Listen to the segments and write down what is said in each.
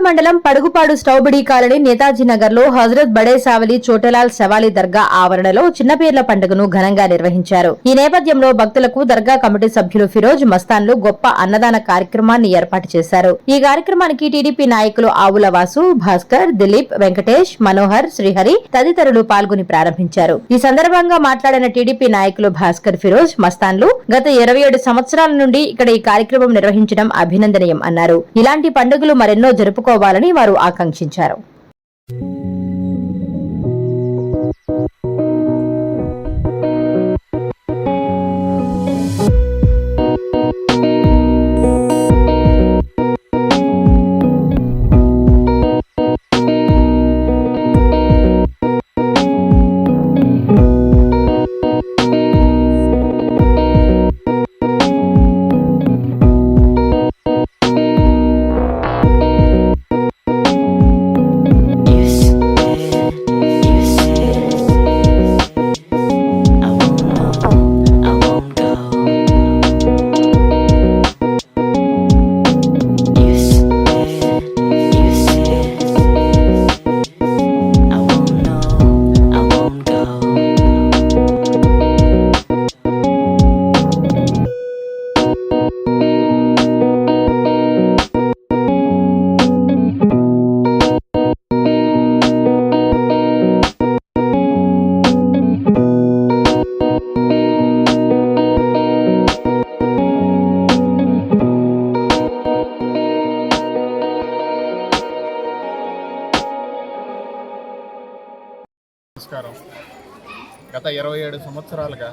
మండలం పడుగుపాడు స్టౌబిడి కాలనీ నేతాజీ నగర్ లో హజరత్ బడే సావలి చోటలాల్ సవాలి దర్గా ఆవరణలో చిన్నపీర్ల పండుగను ఘనంగా నిర్వహించారు. ఈ నేపథ్యంలో భక్తులకు దర్గా కమిటీ సభ్యులు ఫిరోజ్ మస్తాన్లు గొప్ప అన్నదాన కార్యక్రమాన్ని ఏర్పాటు చేశారు. ఈ కార్యక్రమానికి టీడీపీ నాయకులు ఆవుల వాసు, భాస్కర్, దిలీప్, వెంకటేష్, మనోహర్, శ్రీహరి తదితరులు పాల్గొని ప్రారంభించారు. ఈ సందర్భంగా మాట్లాడిన టీడీపీ నాయకులు భాస్కర్, ఫిరోజ్ మస్తాన్లు గత 27 సంవత్సరాల నుండి ఇక్కడ ఈ కార్యక్రమం నిర్వహించడం అభినందనీయం అన్నారు. ఇలాంటి పండుగలు మరెన్నో జరుపుకోవాలని వారు ఆకాంక్షించారు. నమస్కారం. గత 27 సంవత్సరాలుగా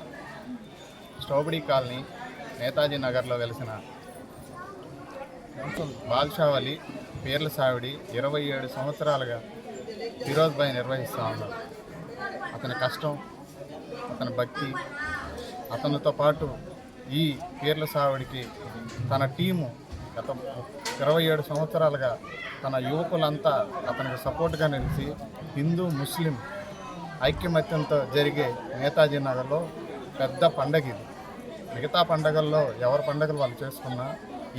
స్టౌబిడి కాలనీ నేతాజీ నగర్లో వెలిసిన బాద్షావలి పీర్ల సావిడి 27 సంవత్సరాలుగా ఫిరోజ్ భాయ్ నిర్వహిస్తూ ఉన్నారు. అతని కష్టం, అతని భక్తి, అతనితో పాటు ఈ పీర్ల సావిడికి తన టీము గత 27 సంవత్సరాలుగా తన యువకులంతా అతనికి సపోర్ట్గా నిలిచి హిందూ ముస్లిం ఐక్యమత్యంతో జరిగే నేతాజీ నగర్లో పెద్ద పండగ ఇది. మిగతా పండగల్లో ఎవరి పండగలు వాళ్ళు చేసుకున్నా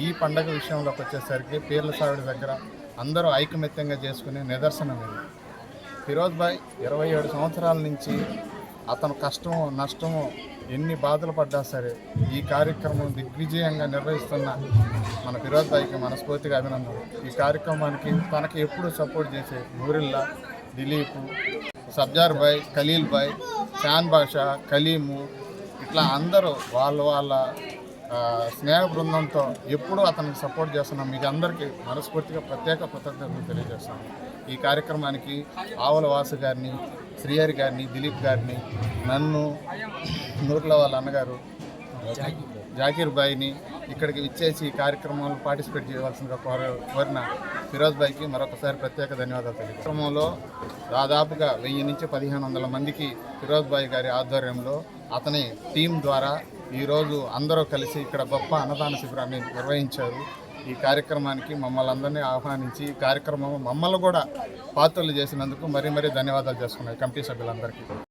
ఈ పండగ విషయంలోకి వచ్చేసరికి పీర్ల సావిడి దగ్గర అందరూ ఐకమత్యంగా చేసుకునే నిదర్శనం ఇది. ఫిరోజ్ భాయ్ 27 సంవత్సరాల నుంచి అతను కష్టమో నష్టమో ఎన్ని బాధలు పడ్డా సరే ఈ కార్యక్రమం దిగ్విజయంగా నిర్వహిస్తున్న మన ఫిరోజ్ భాయ్కి మనస్ఫూర్తిగా అభినందనలు. ఈ కార్యక్రమానికి తనకి ఎప్పుడు సపోర్ట్ చేసే నూరిల్లా, దిలీప్, సబ్జార్ భాయ్, ఖలీల్ భాయ్, షాన్ బాషా, కలీము ఇట్లా అందరూ వాళ్ళ స్నేహ బృందంతో ఎప్పుడూ అతనికి సపోర్ట్ చేస్తున్నాం. మీకు అందరికీ మనస్ఫూర్తిగా ప్రత్యేక కృతజ్ఞతలు తెలియజేస్తున్నాం. ఈ కార్యక్రమానికి ఆవుల వాసు గారిని, శ్రీహరి గారిని, దిలీప్ గారిని, నన్ను, నూర్ల వాళ్ళ అన్నగారు జాకీర్ భాయ్ని ఇక్కడికి ఇచ్చేసి ఈ కార్యక్రమంలో పార్టిసిపేట్ చేయవలసిందిగా కోరిన ఫిరోజ్ భాయ్కి మరొకసారి ప్రత్యేక ధన్యవాదాలు తెలియజేస్తాను. కార్యక్రమంలో దాదాపుగా 1000 నుంచి 1500 మందికి ఫిరోజ్ భాయ్ గారి ఆధ్వర్యంలో అతని టీం ద్వారా ఈరోజు అందరూ కలిసి ఇక్కడ గొప్ప అన్నదాన శిబిరాన్ని నిర్వహించారు. ఈ కార్యక్రమానికి మమ్మల్ని అందరినీ ఆహ్వానించి ఈ కార్యక్రమం మమ్మల్ని కూడా పాత్రలు చేసినందుకు మరీ ధన్యవాదాలు చేసుకున్నాయి కమిటీ సభ్యులందరికీ.